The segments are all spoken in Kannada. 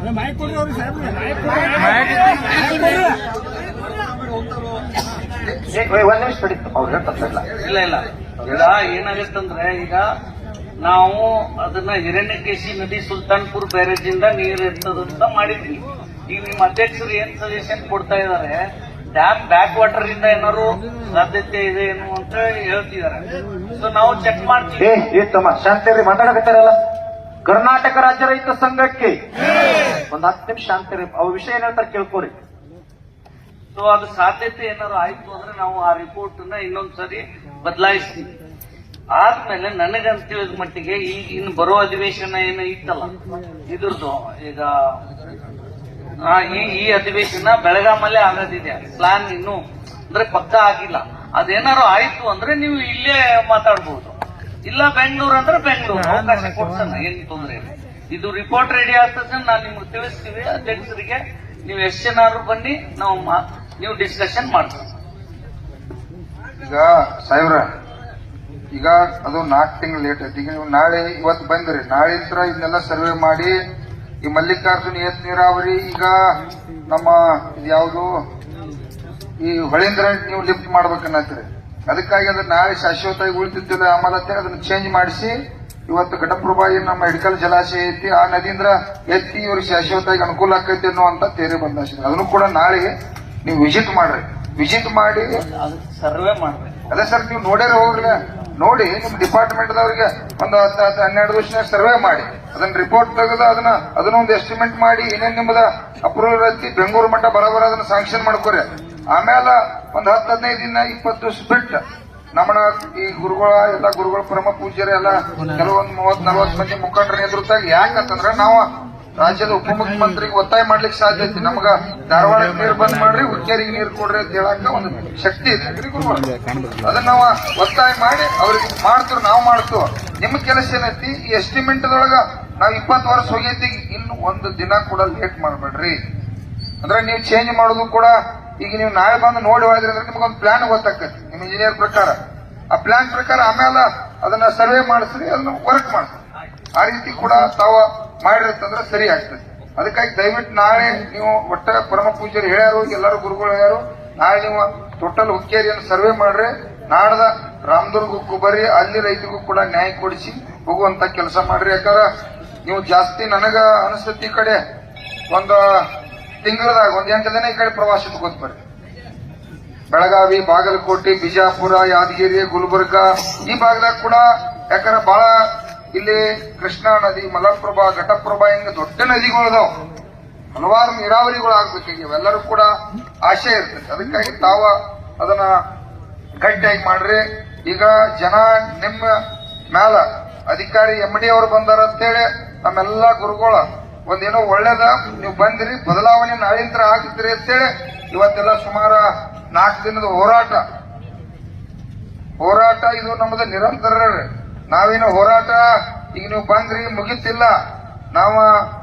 ಒಂದ್ ನಿಮಿಷ ನಡೀತು ಅವ್ರು ಹೇಳ್ತಾರಲ್ಲ. ಇಲ್ಲ ಇಲ್ಲ ಈಗ ಏನಾಗತ್ತಂದ್ರೆ, ಈಗ ನಾವು ಅದನ್ನ ಹಿರಣ್ಯಕೇಶಿ ನದಿ ಸುಲ್ತಾನ್ಪುರ್ ಬ್ಯಾರೇಜ್ ಇಂದ ನೀರು ಇರ್ತದಂತ ಮಾಡಿದ್ವಿ. ಈಗ ನಿಮ್ಮ ಅಧ್ಯಕ್ಷರು ಏನ್ ಸಜೆಷನ್ ಕೊಡ್ತಾ ಇದಾರೆ, ಡ್ಯಾಮ್ ಬ್ಯಾಕ್ ವಾಟರ್ ಇಂದ ಏನಾದ್ರು ಸಾಧ್ಯತೆ ಇದೆ ಏನು ಅಂತ ಹೇಳ್ತಿದ್ದಾರೆ. ಸೊ ನಾವು ಚೆಕ್ ಮಾಡ್ತೀವಿ. ತಮ್ಮ ಶಾಂತಿರಿ ಮಾತಾಡಕತ್ತಾರಲ್ಲ, ಕರ್ನಾಟಕ ರಾಜ್ಯ ರೈತ ಸಂಘಕ್ಕೆ ಒಂದ್ 10 ನಿಮಿಷ ಶಾಂತಿರಿ, ಅವ್ರ ವಿಷಯ ಏನ್ ಹೇಳ್ತಾರೆ ಕೇಳ್ಕೋರಿ. ಸೊ ಅದು ಸಾಧ್ಯತೆ ಏನಾದ್ರು ಆಯ್ತು ಅಂದ್ರೆ ನಾವು ಆ ರಿಪೋರ್ಟ್ ನ ಇನ್ನೊಂದ್ಸರಿ ಬದಲಾಯಿಸ್ತೀವಿ. ಆದ್ಮೇಲೆ ನನಗಂತ ತಿಳಿದ ಮಟ್ಟಿಗೆ ಈಗ ಇನ್ನು ಬರೋ ಅಧಿವೇಶನ ಏನು ಇತ್ತಲ್ಲ ಇದ್ರದ್ದು, ಈಗ ಈ ಅಧಿವೇಶನ ಬೆಳಗಾಮಲ್ಲೇ ಆಗೋದಿದೆ. ಪ್ಲಾನ್ ಇನ್ನು ಅಂದ್ರೆ ಪಕ್ಕ ಆಗಿಲ್ಲ. ಅದೇನಾರು ಆಯ್ತು ಅಂದ್ರೆ ನೀವು ಇಲ್ಲೇ ಮಾತಾಡ್ಬೋದು, ಇಲ್ಲ ಬೆಂಗಳೂರು ಅಂದ್ರೆ ಬೆಂಗಳೂರು ಅವಕಾಶ ಕೊಡ್ಸೋಣ, ಏನ್ ತೊಂದ್ರೆ ಇಲ್ಲ. ಇದು ರಿಪೋರ್ಟ್ ರೆಡಿ ಆಗ್ತದೆ, ನಾನು ನಿಮ್ಗೆ ತಿಳಿಸ್ತೀವಿ ಅಧ್ಯಕ್ಷರಿಗೆ. ನೀವು ಎಷ್ಟು ಜನಾದ್ರು ಬನ್ನಿ, ನೀವು ಡಿಸ್ಕಷನ್ ಮಾಡ್ತೀವಿ. ಈಗ ಸಾಹೇಬ್ರ, ಈಗ ಅದು 4 ತಿಂಗಳು ಲೇಟ್ ಐತಿ. ಈಗ ನೀವು ನಾಳೆ ಇವತ್ತು ಬಂದ್ರಿ, ನಾಳೆ ಇದನ್ನೆಲ್ಲ ಸರ್ವೆ ಮಾಡಿ ಈ ಮಲ್ಲಿಕಾರ್ಜುನ ಏತ್ ನೀರಾವರಿ, ಈಗ ನಮ್ಮ ಯಾವುದು ಈ ಹೊಳೆಂದ್ರ ನೀವು ಲಿಫ್ಟ್ ಮಾಡ್ಬೇಕನ್ನತ್ರಿ. ಅದಕ್ಕಾಗಿ ಅದನ್ನ ನಾಳೆ ಶಾಶ್ವತವಾಗಿ ಉಳಿತಿದ್ದಿಲ್ಲ ಆಮೇಲೆ ಅದನ್ನ ಚೇಂಜ್ ಮಾಡಿಸಿ ಇವತ್ತು ಘಟಪ್ರಭಾ ಏನ್ ನಮ್ಮ ಹಿಡ್ಕಲ್ ಜಲಾಶಯ ಐತಿ ಆ ನದಿಯಿಂದ ಎತ್ತಿ ಇವ್ರಿಗೆ ಶಾಶ್ವತವಾಗಿ ಅನುಕೂಲ ಆಕೈತಿ ಅನ್ನುವಂತ ತೇರೆ ಬಂದ. ಅದನ್ನು ಕೂಡ ನಾಳೆ ನೀವು ವಿಸಿಟ್ ಮಾಡ್ರಿ. ವಿಸಿಟ್ ಮಾಡಿ ಸರ್ವೆ ಮಾಡ್ರಿ. ಅದೇ ಸರ್, ನೀವು ನೋಡ್ಯಾರ ಹೋಗ್ಲಿ, ನೋಡಿ ನಿಮ್ ಡಿಪಾರ್ಟ್ಮೆಂಟ್ ದವರಿಗೆ ಒಂದು 10-12 ದಿವಸ ಸರ್ವೆ ಮಾಡಿ ಅದನ್ನ ರಿಪೋರ್ಟ್ ತೆಗೆದು ಅದನ್ನ ಒಂದು ಎಸ್ಟಿಮೇಟ್ ಮಾಡಿ ಏನೇನ್ ನಿಮ್ಮದ ಅಪ್ರೂವಲ್ ಐತಿ ಬೆಂಗಳೂರು ಮಟ್ಟ ಬರೋಬರ ಅದನ್ನ ಸ್ಯಾಂಕ್ಷನ್ ಮಾಡ್ಕೊರಿ. ಆಮೇಲೆ ಒಂದು 10-15 ದಿನ 20 ದಿವಸ ಬಿಟ್ಟು ನಮ್ಮನ ಈ ಗುರುಗಳ ಎಲ್ಲ ಗುರುಗಳ ಪರಮ ಪೂಜ್ಯರ ಎಲ್ಲ ಕೆಲವೊಂದು 30-40 ಮಂದಿ ಮುಖಂಡರ ನೇತೃತ್ವ. ಯಾಕಂತಂದ್ರೆ ನಾವು ರಾಜ್ಯದ ಉಪಮುಖ್ಯಮಂತ್ರಿಗೆ ಒತ್ತಾಯ ಮಾಡ್ಲಿಕ್ಕೆ ಸಾಧ್ಯ ಐತಿ. ನಮ್ಗ ಧಾರವಾಡಕ್ಕೆ ನೀರು ಬಂದ್ ಮಾಡ್ರಿ, ಹುಕ್ಕೇರಿಗೆ ನೀರು ಕೊಡ್ರಿ ಅಂತ ಹೇಳಕ ಒಂದು ಶಕ್ತಿ ಐತಿ. ಅದನ್ನ ನಾವು ಒತ್ತಾಯ ಮಾಡಿ ಅವ್ರಿಗೆ ಮಾಡ್ತೀವಿ, ನಾವು ಮಾಡ್ತೀವಿ. ನಿಮ್ ಕೆಲಸ ಏನೈತಿ, ಈ ಎಸ್ಟಿಮೇಟ್ದೊಳಗ ನಾವ್ 20 ವರ್ಷ ಹೋಗೈತಿ, ಇನ್ನು ಒಂದು ದಿನ ಕೂಡ ಲೇಟ್ ಮಾಡ್ಬೇಡ್ರಿ. ಅಂದ್ರೆ ನೀವು ಚೇಂಜ್ ಮಾಡೋದು ಕೂಡ ಈಗ ನೀವು ನಾಳೆ ಬಂದು ನೋಡಿ ಹೋದ್ರಿ ಅಂದ್ರೆ ನಿಮ್ಗೊಂದು ಪ್ಲಾನ್ ಗೊತ್ತಾಗ್ತೈತಿ ನಿಮ್ ಇಂಜಿನಿಯರ್ ಪ್ರಕಾರ. ಆ ಪ್ಲಾನ್ ಪ್ರಕಾರ ಆಮೇಲೆ ಅದನ್ನ ಸರ್ವೆ ಮಾಡಿಸ್ರಿ, ಅದನ್ನ ವರ್ಕ್ ಮಾಡಿಸ್ರಿ. ಆ ರೀತಿ ಕೂಡ ತಾವು ಮಾಡಿರ್ತಂದ್ರೆ ಸರಿ ಆಗ್ತದೆ. ಅದಕ್ಕಾಗಿ ದಯವಿಟ್ಟು ನಾಳೆ ನೀವು ಒಟ್ಟ ಪರಮ ಪೂಜ್ಯರು ಹೇಳ್ಯಾರು, ಎಲ್ಲರೂ ಗುರುಗಳು ಹೇಳ್ಯಾರು, ನಾಳೆ ನೀವು ಟೋಟಲ್ ಹುಕ್ಕೇರಿಯನ್ನು ಸರ್ವೆ ಮಾಡ್ರಿ. ನಾಡ್ದ ರಾಮದುರ್ಗಕ್ಕೂ ಬರ್ರಿ, ಅಲ್ಲಿ ರೈತರಿಗೂ ಕೂಡ ನ್ಯಾಯ ಕೊಡಿಸಿ ಹೋಗುವಂತ ಕೆಲಸ ಮಾಡ್ರಿ. ಯಾಕಂದ್ರೆ ನೀವು ಜಾಸ್ತಿ ನನಗ ಅನಿಸ್ತತಿ ಈ ಕಡೆ ಒಂದು ತಿಂಗಳದಾಗ 1-8 ದಿನ ಈ ಕಡೆ ಪ್ರವಾಸಕ್ಕೆ ಹೋದ್ ಬರ್ರಿ. ಬೆಳಗಾವಿ, ಬಾಗಲಕೋಟೆ, ಬಿಜಾಪುರ, ಯಾದಗಿರಿ, ಗುಲ್ಬರ್ಗ ಈ ಭಾಗದಾಗ ಕೂಡ, ಯಾಕಂದ್ರೆ ಬಹಳ ಇಲ್ಲಿ ಕೃಷ್ಣಾ ನದಿ, ಮಲಪ್ರಭಾ, ಘಟಪ್ರಭಾ ಹಿಂಗ ದೊಡ್ಡ ನದಿಗಳದಾವ್, ಹಲವಾರು ನೀರಾವರಿಗಳು ಆಗ್ಬೇಕಾಗಿ ಎಲ್ಲರೂ ಕೂಡ ಆಶೆ ಇರ್ತದೆ. ಅದಕ್ಕಾಗಿ ತಾವ ಅದನ್ನ ಗಟ್ಟಿಯಾಗಿ ಮಾಡ್ರಿ. ಈಗ ಜನ ನಿಮ್ಮ ಮ್ಯಾಲ ಅಧಿಕಾರಿ MD ಅವರು ಬಂದಾರ ಅಂತೇಳಿ ನಮ್ಮೆಲ್ಲಾ ಗುರುಗಳ ಒಂದೇನೋ ಒಳ್ಳೇದ ನೀವು ಬಂದಿರಿ, ಬದಲಾವಣೆ ನಾಳಿಂತ್ರ ಆಗ್ತೀರಿ ಅಂತೇಳಿ ಇವತ್ತೆಲ್ಲ ಸುಮಾರು 4 ದಿನದ ಹೋರಾಟ ಇದು ನಮ್ಮದು ನಿರಂತರ. ನಾವೇನು ಹೋರಾಟ ಈಗ ನೀವು ಬಂದ್ರಿ ಮುಗಿತಿಲ್ಲ. ನಾವು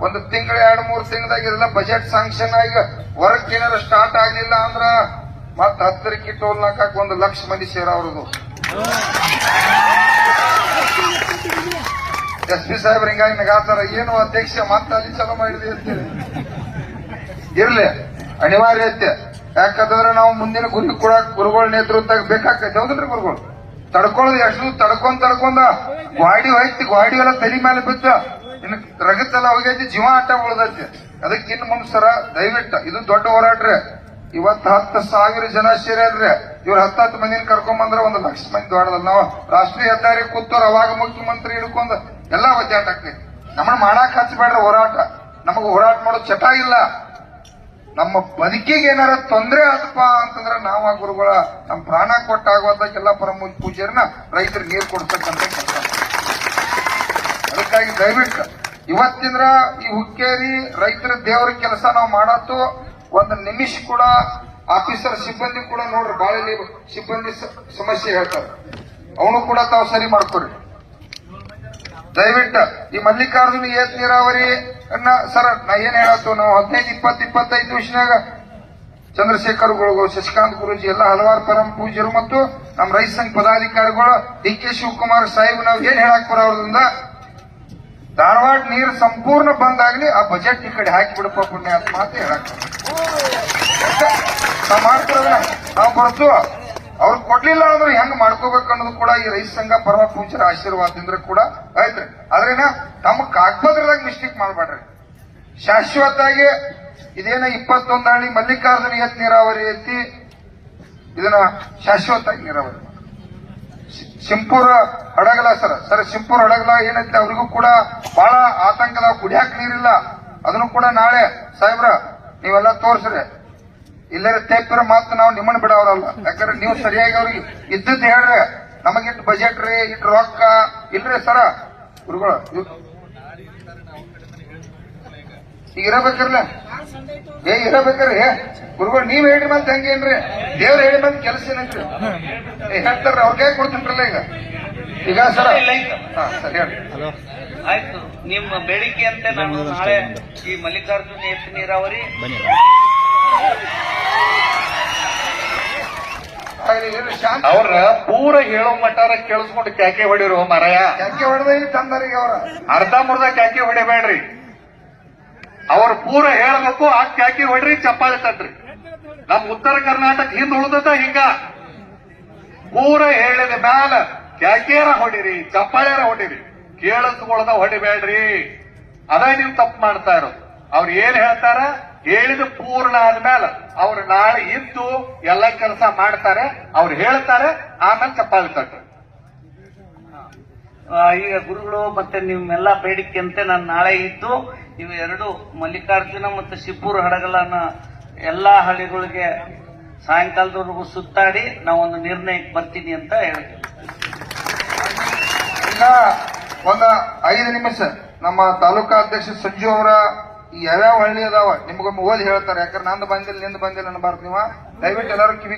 ಒಂದು ತಿಂಗಳು 2-3 ತಿಂಗಳದಾಗ ಇದೆಲ್ಲ ಬಜೆಟ್ ಸ್ಯಾಂಕ್ಷನ್ ಆಗಿ ವರ್ಕ್ ಏನಾರ ಸ್ಟಾರ್ಟ್ ಆಗ್ಲಿಲ್ಲ ಅಂದ್ರ ಮತ್ತ 10 ಟೋಲ್ ನಾಕಕ್ಕೆ 1 ಲಕ್ಷ ಮಂದಿ ಸೇರವ್ರದು. SP ಸಾಹೇಬ್ರ ಹಿಂಗಾಗಿ ನಗಾತಾರ, ಏನು ಅಧ್ಯಕ್ಷ ಮತ್ತೆ ಅಲ್ಲಿ ಚಲೋ ಮಾಡಿದ್ವಿ ಅಂತೇಳಿ. ಇರ್ಲಿ, ಅನಿವಾರ್ಯ ಐತೆ. ಯಾಕಂತಂದ್ರೆ ನಾವು ಮುಂದಿನ ಗುರಿ ಕೂಡ ಗುರುಗಳ ನೇತೃತ್ವ ಬೇಕಾಗ್ತೈತೆ. ಹೌದಲ್ರಿ ಗುರುಗಳು? ತಡ್ಕೊಳ್ಳೋದು ಎಷ್ಟು ತಡ್ಕೊಂಡ್ ಗಾಡಿ ಹೋಯ್ತಿ, ಗಾಡಿ ಎಲ್ಲ ತಲೆ ಮೇಲೆ ಬಿದ್ದ ಇನ್ನು ರಗತ್ತೆಲ್ಲ ಹೋಗೈತಿ, ಜೀವ ಆಟ ಉಳ್ದೈತಿ. ಅದಕ್ಕೆ ಇನ್ನು ಮುಂದ್ಸರ ದಯವಿಟ್ಟು ಇದು ದೊಡ್ಡ ಹೋರಾಟ್ರಿ. ಇವತ್ತು 10,000 ಜನ ಸೇರ್ಯಾರ್ರಿ. ಇವ್ರು 10 ಮಂದಿನ ಕರ್ಕೊಂಡ್ ಬಂದ್ರ 1 ಲಕ್ಷ ಮಂದಿ ದೊಡ್ಡದಲ್ಲ. ನಾವು ರಾಷ್ಟ್ರೀಯ ಹೆದ್ದಾರಿ ಕೂತವ್ರು ಅವಾಗ ಮುಖ್ಯಮಂತ್ರಿ ಹಿಡ್ಕೊಂಡ್ ಎಲ್ಲಾ ಒದ್ದಾಟ ಆಗ್ತೈತಿ. ನಮ್ಮನ್ನ ಮಾಡಾಕ್ ಹಚ್ಚಬೇಡ್ರಿ ಹೋರಾಟ. ನಮಗ ಹೋರಾಟ ಮಾಡೋದು ಚಟ ಇಲ್ಲ. ನಮ್ಮ ಬದುಕಿಗೆ ಏನಾರ ತೊಂದರೆ ಆದಪ್ಪ ಅಂತಂದ್ರೆ ನಾವು ಆ ಗುರುಗಳ ನಮ್ಮ ಪ್ರಾಣ ಕೊಟ್ಟಾಗುವಂತ ಪರಮ ಪೂಜ್ಯರನ್ನ ರೈತರಿಗೆ ನೀರು ಕೊಡ್ತಕ್ಕಂಥ ಕೆಲಸ. ಅದಕ್ಕಾಗಿ ದಯವಿಟ್ಟು ಇವತ್ತಿಂದ್ರ ಈ ಹುಕ್ಕೇರಿ ರೈತರ ದೇವರ ಕೆಲಸ ನಾವು ಮಾಡತ್ತು. 1 ನಿಮಿಷ ಕೂಡ ಆಫೀಸರ್ ಸಿಬ್ಬಂದಿ ಕೂಡ ನೋಡ್ರಿ, ಬಾಳೆ ಸಿಬ್ಬಂದಿ ಸಮಸ್ಯೆ ಹೇಳ್ತಾರೆ, ಅವನು ಕೂಡ ತಾವು ಸರಿ ಮಾಡ್ಕೊರಿ ದಯವಿಟ್ಟು. ಈ ಮಲ್ಲಿಕಾರ್ಜುನ ಏತ್ ನೀರಾವರಿ ಸರ್ ನಾ ಏನ್ ಹೇಳತ್ತು, ನಾವು 15-20-25 ದಿವಸನಾಗ ಚಂದ್ರಶೇಖರ್ ಗುರುಗಳು, ಶಶಿಕಾಂತ್ ಗುರುಜಿ ಎಲ್ಲ ಹಲವಾರು ಪರಮ ಪೂಜ್ಯರು ಮತ್ತು ನಮ್ಮ ರೈತ ಸಂಘ ಪದಾಧಿಕಾರಿಗಳು, DK ಶಿವಕುಮಾರ್ ಸಾಹೇಬ್ ನಾವು ಏನ್ ಹೇಳಕ್ ಬರೋದ್ರಿಂದ ಧಾರವಾಡ ನೀರು ಸಂಪೂರ್ಣ ಬಂದಾಗ್ಲಿ ಆ ಬಜೆಟ್ ಈ ಕಡೆ ಹಾಕಿ ಬಿಡಪ್ಪ ಪುಣ್ಯಾತ್ಮ ಅಂತ ಹೇಳಕ್ ನಾವ್ ಮಾಡ್ತಿರೋದನ್ನ ನಾವು ಬರ್ತು ಅವ್ರು ಕೊಡ್ಲಿಲ್ಲ ಅಂದ್ರೆ ಹೆಂಗ್ ಮಾಡ್ಕೋಬೇಕು ಅನ್ನೋದು ಕೂಡ ಈ ರೈತ ಸಂಘ ಪರಮ ಪೂಜ್ಯರ ಆಶೀರ್ವಾದದಿಂದ ಕೂಡ ಆಯ್ತ್ರಿ. ಆದ್ರೇನ ತಮ್ಮ ಕಾಗ್ಪದ್ರದಾಗ ಮಿಸ್ಟೇಕ್ ಮಾಡ್ಬೇಡ್ರಿ. ಶಾಶ್ವತವಾಗಿ ಇದೇನ 21 ಹಳ್ಳಿ ಮಲ್ಲಿಕಾರ್ಜುನ ಎತ್ ನೀರಾವರಿ ಐತಿ, ಇದನ್ನ ಶಾಶ್ವತವಾಗಿ ನೀರಾವರಿ. ಶಿಂಪೂರ ಹಡಗಲ ಸರ್ ಶಿಂಪೂರ ಹಡಗಲ ಏನೈತಿ ಅವ್ರಿಗೂ ಕೂಡ ಬಹಳ ಆತಂಕದ, ಕುಡಿಯಾಕ ನೀರಿಲ್ಲ. ಅದನ್ನು ಕೂಡ ನಾಳೆ ಸಾಹೇಬ್ರ ನೀವೆಲ್ಲ ತೋರ್ಸ್ರಿ. ಇಲ್ಲರ ತೇಪಿರ ಮಾತು ನಾವು ನಿಮ್ಮನ್ನ ಬಿಡೋರಲ್ಲ. ಯಾಕಂದ್ರೆ ನೀವು ಸರಿಯಾಗಿ ಅವ್ರಿಗೆ ಇದ್ದದ್ದು ಹೇಳ್ರಿ. ನಮಗಿಟ್ಟು ಬಜೆಟ್ ರೀ, ಇಟ್ಟು ರೊಕ್ಕ ಇಲ್ರಿ ಸರ ಗುರುಗಳು ಈಗ ಇರಬೇಕಿರ್ಲ ಇರಬೇಕ್ರಿ ಗುರುಗಳು ನೀವ್ ಹೇಳಿ ಮಂತ್ ಹೆಂಗೇನ್ರಿ, ದೇವ್ರ ಹೇಳಿ ಮಂತ್ ಕೆಲಸ ಏನಂತ್ರಿ ಹೇಳ್ತಾರ. ಅವ್ರ ಕೈ ಕೊಡ್ತೀನ್ರಲ್ಲ ಈಗ ಸರ. ಹಾ ಸರಿ ಹೇಳಿ. ಆಯ್ತು, ನಿಮ್ಮ ಬೇಡಿಕೆ ಅಂತ ನಾನು ನಾಳೆ ಈ ಮಲ್ಲಿಕಾರ್ಜುನ ಎತ್ತು ನೀರಾವರಿ ಶಾಂತಿ ಅವ್ರ ಪೂರ ಹೇಳೋ ಮಟ್ಟಾರ ಕೇಳಿಸ್ಕೊಂಡು ಕ್ಯಾಕೆ ಹೊಡಿರು ಮರಯ. ಯಾಕೆ ಹೊಡೆದ ತಂದರಿಗೆ ಅವ್ರ ಅರ್ಧ ಮುರ್ಧ ಕ್ಯಾಕೆ ಹೊಡಿಬೇಡ್ರಿ. ಅವ್ರ ಪೂರ ಹೇಳ್ಬೇಕು, ಆ ಕ್ಯಾಕೆ ಹೊಡ್ರಿ, ಚಪ್ಪಾಳೆ ತಟ್ರಿ. ನಮ್ ಉತ್ತರ ಕರ್ನಾಟಕ ಹಿಂದ್ ಉಳಿದದ ಹಿಂಗ. ಪೂರ ಹೇಳಿದ ಮ್ಯಾಲ ಕ್ಯಾಕೇರ ಹೊಡಿರಿ, ಚಪ್ಪಾಳೆರ ಹೊಡಿರಿ, ಕೇಳಿಸ್ಕೊಳ್ದ ಹೊಡಿಬೇಡ್ರಿ. ಅದೇ ನೀವು ತಪ್ಪು ಮಾಡ್ತಾ ಇರೋದು. ಅವ್ರು ಏನ್ ಹೇಳ್ತಾರ ಹೇಳಿದ ಪೂರ್ಣ ಆದ್ಮೇಲೆ ಅವ್ರು ನಾಳೆ ಇದ್ದು ಎಲ್ಲ ಕೆಲಸ ಮಾಡ್ತಾರೆ. ಅವ್ರು ಹೇಳ್ತಾರೆ, ಆಮೇಲೆ ಚಪ್ಪಾಳೆ ತಟ್ರಿ. ಈಗ ಗುರುಗಳು ಮತ್ತೆ ನಿಮ್ಮೆಲ್ಲ ಬೇಡಿಕೆಯಂತೆ ನಾನು ನಾಳೆ ಇದ್ದು ಇವು ಎರಡು ಮಲ್ಲಿಕಾರ್ಜುನ ಮತ್ತು ಶಿಬ್ಬೂರು ಹಡಗಲನ್ನ ಎಲ್ಲಾ ಹಳ್ಳಿಗಳಿಗೆ ಸಾಯಂಕಾಲದವರೆಗೂ ಸುತ್ತಾಡಿ ನಾವೊಂದು ನಿರ್ಣಯಕ್ಕೆ ಬರ್ತೀನಿ ಅಂತ ಹೇಳಿದ್ವಿ. ಈಗ ಒಂದ 5 ನಿಮಿಷ ನಮ್ಮ ತಾಲೂಕಾ ಅಧ್ಯಕ್ಷ ಸಂಜು ಅವರ ಯಾವ್ಯಾವ ಹಳ್ಳಿ ಅದಾವ ನಿಮ್ಗೊಮ್ಮೆ ಓದಿ ಹೇಳ್ತಾರೆ. ಯಾಕಂದ್ರೆ ನಂದು ಬಂದಿಲ್ಲ ನಿಂದು ಬಂದಿಲ್ಲ ಅನ್ನಬಾರ್ದು. ನೀವ ದಯವಿಟ್ಟು ಎಲ್ಲರೂ ಕಿವಿ